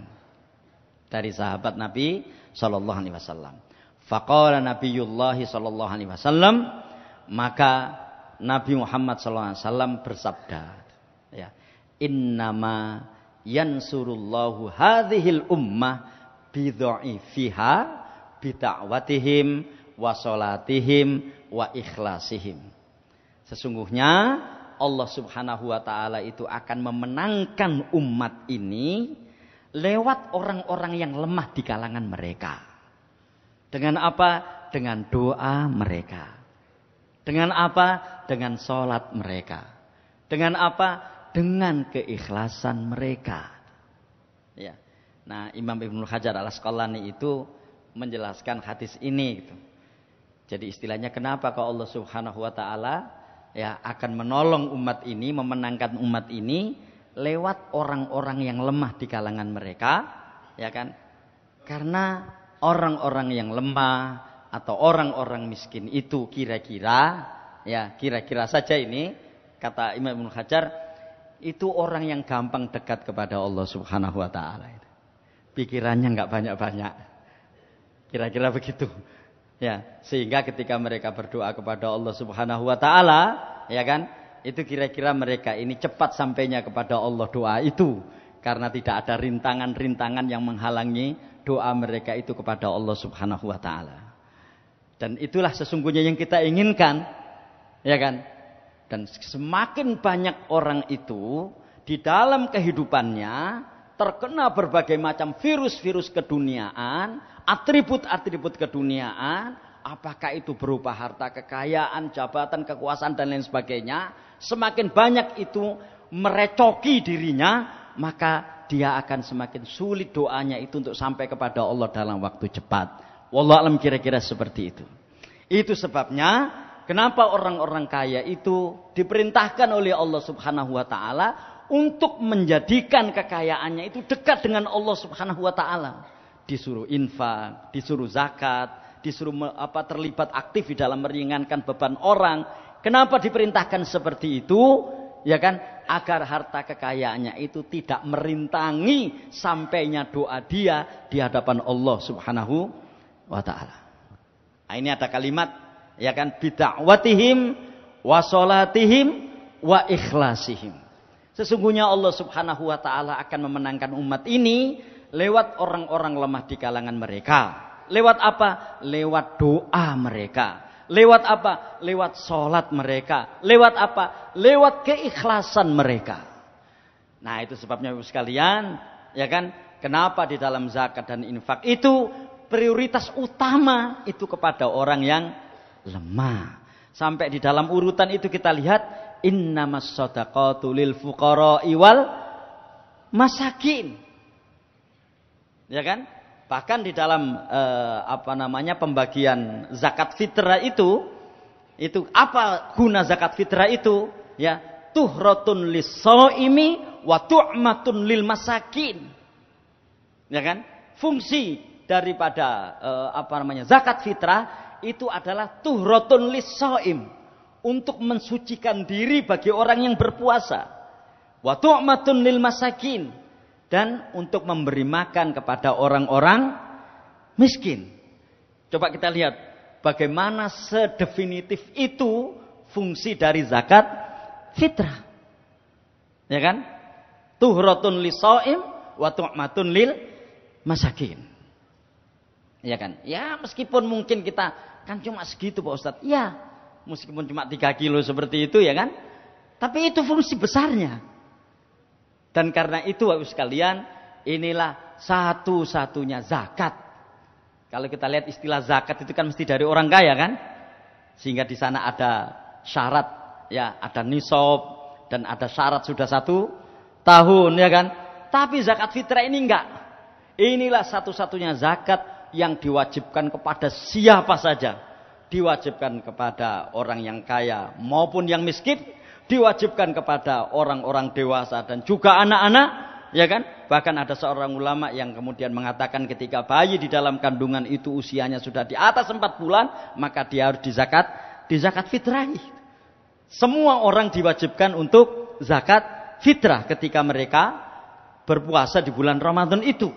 Dari sahabat Nabi sallallahu alaihi wasallam. Faqala Nabiyullah sallallahu alaihi wasallam, maka Nabi Muhammad sallallahu alaihi wasallam bersabda, ya, innama yansurullahu hadhil ummah bidha'ifiha bida'watihim wa sholatihim wa ikhlasihim. Sesungguhnya Allah Subhanahu wa taala itu akan memenangkan umat ini lewat orang-orang yang lemah di kalangan mereka. Dengan apa? Dengan doa mereka. Dengan apa? Dengan sholat mereka. Dengan apa? Dengan keikhlasan mereka. Ya. Nah, Imam Ibnu Hajar Al-Asqalani itu menjelaskan hadis ini gitu. Jadi istilahnya kenapa kalau Allah Subhanahu wa taala ya akan menolong umat ini, memenangkan umat ini lewat orang-orang yang lemah di kalangan mereka, ya kan? Karena orang-orang yang lemah atau orang-orang miskin itu kira-kira saja ini kata Imam Ibnu Hajar itu orang yang gampang dekat kepada Allah Subhanahu wa taala. Pikirannya enggak banyak-banyak. Kira-kira begitu. Ya, sehingga ketika mereka berdoa kepada Allah Subhanahu wa taala, ya kan? Itu kira-kira mereka ini cepat sampainya kepada Allah doa itu karena tidak ada rintangan-rintangan yang menghalangi doa mereka itu kepada Allah Subhanahu wa taala. Dan itulah sesungguhnya yang kita inginkan, ya kan? Dan semakin banyak orang itu di dalam kehidupannya terkena berbagai macam virus-virus keduniaan, atribut-atribut keduniaan, apakah itu berupa harta kekayaan, jabatan, kekuasaan dan lain sebagainya, semakin banyak itu merecoki dirinya, maka dia akan semakin sulit doanya itu untuk sampai kepada Allah dalam waktu cepat. Wallahu a'lam, kira-kira seperti itu. Itu sebabnya kenapa orang-orang kaya itu diperintahkan oleh Allah Subhanahu wa taala untuk menjadikan kekayaannya itu dekat dengan Allah Subhanahu wa taala. Disuruh infak, disuruh zakat, disuruh terlibat aktif di dalam meringankan beban orang. Kenapa diperintahkan seperti itu? Ya kan? Agar harta kekayaannya itu tidak merintangi sampainya doa dia di hadapan Allah Subhanahu wa taala. Nah, ini ada kalimat ya kan, bid'awatihim wa sholatihim wa ikhlasihim. Sesungguhnya Allah Subhanahu wa taala akan memenangkan umat ini lewat orang-orang lemah di kalangan mereka. Lewat apa? Lewat doa mereka. Lewat apa? Lewat sholat mereka. Lewat apa? Lewat keikhlasan mereka. Nah, itu sebabnya Ibu sekalian, ya kan? Kenapa di dalam zakat dan infak itu prioritas utama itu kepada orang yang lemah. Sampai di dalam urutan itu kita lihat innamas shadaqatu lil fuqara'i wal masakin. Ya kan? Bahkan di dalam pembagian zakat fitrah itu Itu apa guna zakat fitrah itu? Ya, tuhratun lis-shaimi wa tu'matun lil masakin. Ya kan? Fungsi daripada zakat fitrah itu adalah tuhratun lis-shaim, untuk mensucikan diri bagi orang yang berpuasa. Wa tu'matun lil masakin, dan untuk memberi makan kepada orang-orang miskin. Coba kita lihat bagaimana sedefinitif itu fungsi dari zakat fitrah. Ya kan? Tuhratun lis-shaim wa tu'matun lil masakin. Ya kan? Ya, meskipun mungkin kita kan cuma segitu Pak Ustadz. Ya, meskipun cuma 3 kilo seperti itu ya kan. Tapi itu fungsi besarnya. Dan karena itu Bapak sekalian, inilah satu-satunya zakat. Kalau kita lihat istilah zakat itu kan mesti dari orang kaya kan. Sehingga di sana ada syarat, ya, ada nisab dan ada syarat sudah 1 tahun ya kan. Tapi zakat fitrah ini enggak. Inilah satu-satunya zakat yang diwajibkan kepada siapa saja. Diwajibkan kepada orang yang kaya maupun yang miskin, diwajibkan kepada orang-orang dewasa dan juga anak-anak, ya kan? Bahkan ada seorang ulama yang kemudian mengatakan ketika bayi di dalam kandungan itu usianya sudah di atas 4 bulan, maka dia harus dizakat fitrahi. Semua orang diwajibkan untuk zakat fitrah ketika mereka berpuasa di bulan Ramadan itu.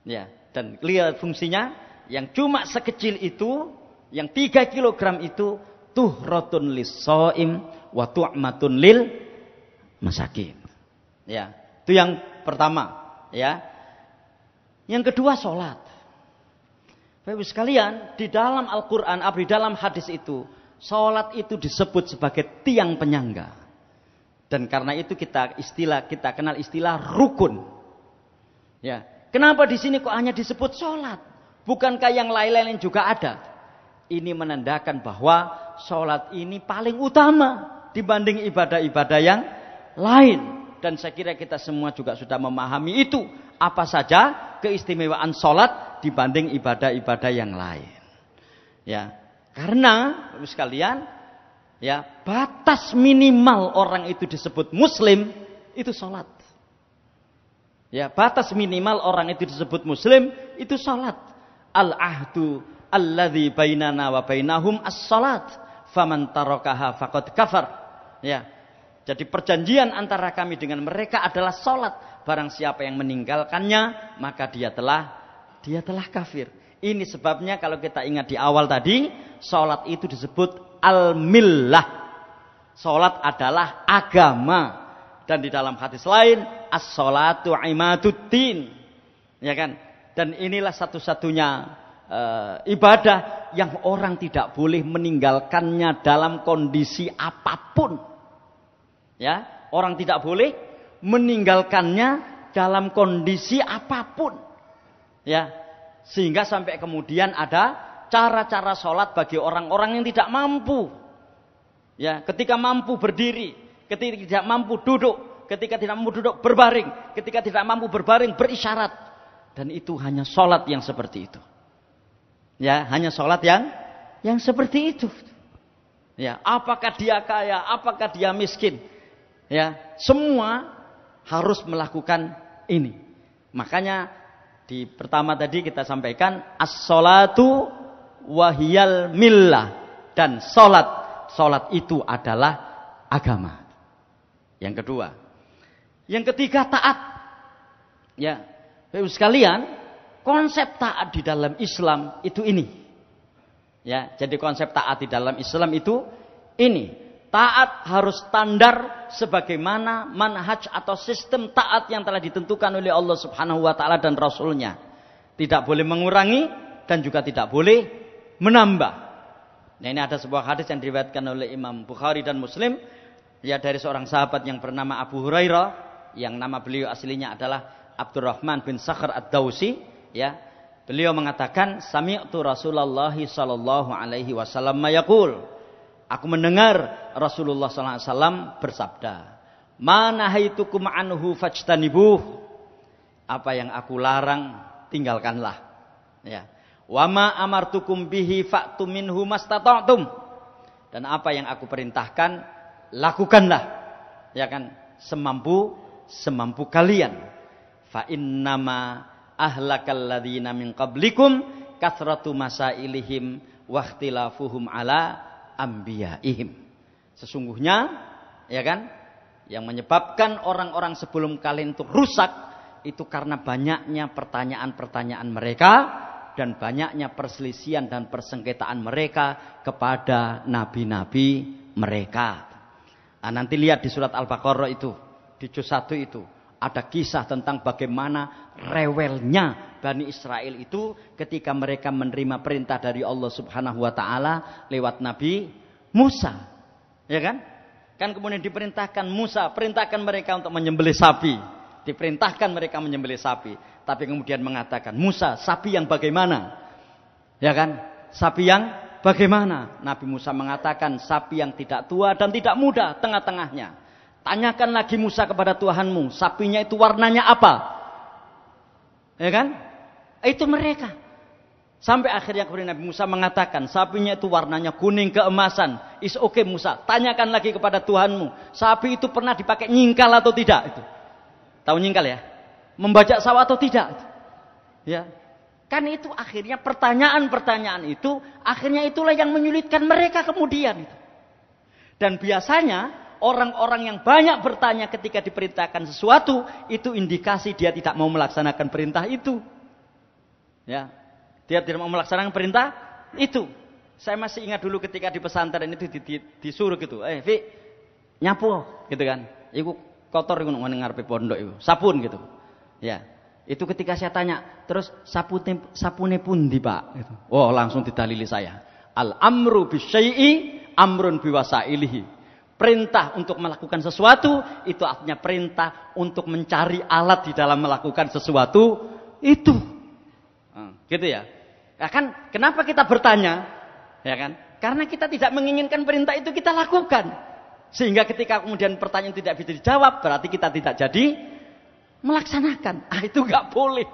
Ya, dan lihat fungsinya yang cuma sekecil itu, yang 3 kilogram itu, tuhratun lis-shaim wa tu'matun lil masakin. Ya, itu yang pertama, ya. Yang kedua salat. Bapak sekalian, di dalam Al-Qur'an, di dalam hadis itu, salat itu disebut sebagai tiang penyangga. Dan karena itu kita kenal istilah rukun. Ya. Kenapa di sini kok hanya disebut salat? Bukankah yang lain-lain juga ada? Ini menandakan bahwa salat ini paling utama dibanding ibadah-ibadah yang lain. Dan saya kira kita semua juga sudah memahami itu. Apa saja keistimewaan salat dibanding ibadah-ibadah yang lain. Ya, karena sekalian, ya, batas minimal orang itu disebut muslim itu salat. Ya, batas minimal orang itu disebut muslim itu salat. Al-ahdu alladzi bainana wa bainahum as-salat. Faman tarakaha faqad kafar. Ya. Jadi perjanjian antara kami dengan mereka adalah salat. Barang siapa yang meninggalkannya, maka dia telah kafir. Ini sebabnya kalau kita ingat di awal tadi, salat itu disebut al-millah. Salat adalah agama. Dan di dalam hadis lain, as-salatu imaduddin. Ya kan? Dan inilah satu-satunya ibadah yang orang tidak boleh meninggalkannya dalam kondisi apapun. Ya, orang tidak boleh meninggalkannya dalam kondisi apapun. Ya, sehingga sampai kemudian ada cara-cara sholat bagi orang-orang yang tidak mampu. Ya, ketika mampu berdiri, ketika tidak mampu duduk, ketika tidak mampu duduk berbaring, ketika tidak mampu berbaring berisyarat. Dan itu hanya sholat yang seperti itu. Ya, hanya sholat yang seperti itu. Ya, apakah dia kaya, apakah dia miskin? Ya, semua harus melakukan ini. Makanya di pertama tadi kita sampaikan as-sholatu wahiyal millah, dan salat itu adalah agama. Yang kedua, yang ketiga taat. Ya, Bapak sekalian, konsep taat di dalam Islam itu ini. Ya, jadi konsep taat di dalam Islam itu ini. Taat harus standar sebagaimana manhaj atau sistem taat yang telah ditentukan oleh Allah Subhanahu wa taala dan Rasulnya. Tidak boleh mengurangi dan juga tidak boleh menambah. Nah, ini ada sebuah hadis yang diriwayatkan oleh Imam Bukhari dan Muslim, ya, dari seorang sahabat yang bernama Abu Hurairah, yang nama beliau aslinya adalah Abdurrahman bin Sakhr ad-Dausi, ya. Beliau mengatakan, sami'tu Rasulullah sallallahu alaihi wasallam yaqul. Aku mendengar Rasulullah sallallahu alaihi wasallam bersabda, "Ma nahaitukum anhu fajtanibuh." Apa yang aku larang, tinggalkanlah. Ya. Wa ma amartukum bihi fa'tu minhu mastata'tum. Dan apa yang aku perintahkan, lakukanlah. Ya kan? Semampu kalian. Fa innama ahlakal ladzina min qablikum kathratu masailihim wa ikhtilafuhum ala anbiyaihim. Sesungguhnya, ya kan, yang menyebabkan orang-orang sebelum kalian itu rusak itu karena banyaknya pertanyaan-pertanyaan mereka dan banyaknya perselisihan dan persengketaan mereka kepada nabi-nabi mereka. Nah, nanti lihat di surat Al-Baqarah itu, di juz 1 itu ada kisah tentang bagaimana rewelnya Bani Israel itu ketika mereka menerima perintah dari Allah Subhanahu wa taala lewat Nabi Musa. Ya kan? Kan kemudian diperintahkan Musa, perintahkan mereka untuk menyembelih sapi. Diperintahkan mereka menyembelih sapi. Tapi kemudian mengatakan, Musa, sapi yang bagaimana? Ya kan? Sapi yang bagaimana? Nabi Musa mengatakan, sapi yang tidak tua dan tidak muda, tengah-tengahnya. Tanyakan lagi Musa kepada Tuhanmu, sapinya itu warnanya apa? Ya kan? Itu mereka. Sampai akhirnya kemudian Nabi Musa mengatakan, sapinya itu warnanya kuning keemasan. Is okay Musa, tanyakan lagi kepada Tuhanmu, sapi itu pernah dipakai nyingkal atau tidak? Itu. Tahu nyingkal ya? Membajak sawah atau tidak? Ya. Kan itu akhirnya pertanyaan-pertanyaan itu, akhirnya itulah yang menyulitkan mereka kemudian. Dan biasanya orang-orang yang banyak bertanya ketika diperintahkan sesuatu, itu indikasi dia tidak mau melaksanakan perintah itu. Ya. Dia tidak mau melaksanakan perintah itu. Saya masih ingat dulu ketika di pesantren itu disuruh gitu, Vi, nyapu gitu kan. Iku kotor iku nang ngarepe pondok iku. Sabun gitu. Ya. Itu ketika saya tanya, terus sapune pundi, Pak? Gitu. Oh, langsung didalili saya. Al-amru bisyai'i amrun biwasailihi. Perintah untuk melakukan sesuatu itu artinya perintah untuk mencari alat di dalam melakukan sesuatu itu. Gitu ya. Nah, kan kenapa kita bertanya? Ya kan? Karena kita tidak menginginkan perintah itu kita lakukan. Sehingga ketika kemudian pertanyaan tidak bisa dijawab, berarti kita tidak jadi melaksanakan. Itu enggak boleh.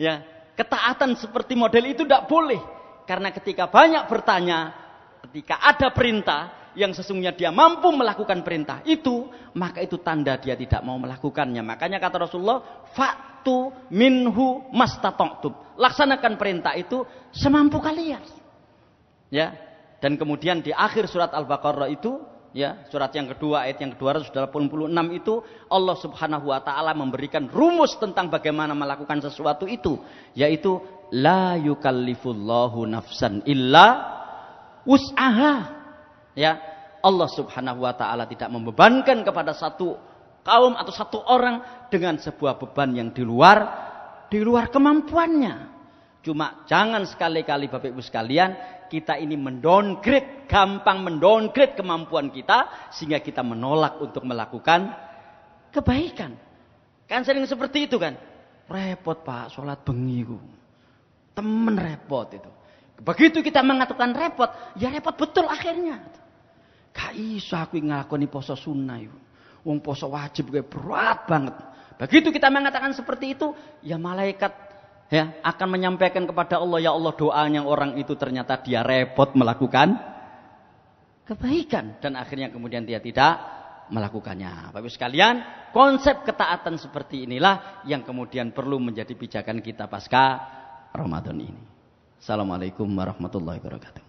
Ya, ketaatan seperti model itu enggak boleh. Karena ketika banyak bertanya, ketika ada perintah yang sesungguhnya dia mampu melakukan perintah itu, maka itu tanda dia tidak mau melakukannya. Makanya kata Rasulullah, fa'tu minhu mastata'tum. Laksanakan perintah itu semampu kalian. Ya. Dan kemudian di akhir surat Al-Baqarah itu, ya, surat yang kedua, ayat yang ke-286 itu, Allah Subhanahu wa taala memberikan rumus tentang bagaimana melakukan sesuatu itu, yaitu la yukallifullahu nafsan illa wus'aha. Ya, Allah Subhanahu wa taala tidak membebankan kepada satu kaum atau satu orang dengan sebuah beban yang di luar kemampuannya. Cuma jangan sekali-kali Bapak Ibu sekalian kita ini gampang mendowngrade kemampuan kita sehingga kita menolak untuk melakukan kebaikan. Kan sering seperti itu kan? Repot Pak, sholat bengi ku. Temen repot itu. Begitu kita mengatakan repot, ya repot betul akhirnya. Gak iso aku ngakoni poso sunnah itu. Wong poso wajib gue berat banget. Begitu kita mengatakan seperti itu, ya malaikat ya akan menyampaikan kepada Allah, ya Allah doanya orang itu ternyata dia repot melakukan kebaikan dan akhirnya kemudian dia tidak melakukannya. Bapak Ibu sekalian, konsep ketaatan seperti inilah yang kemudian perlu menjadi pijakan kita pasca Ramadan ini. Assalamualaikum warahmatullahi wabarakatuh.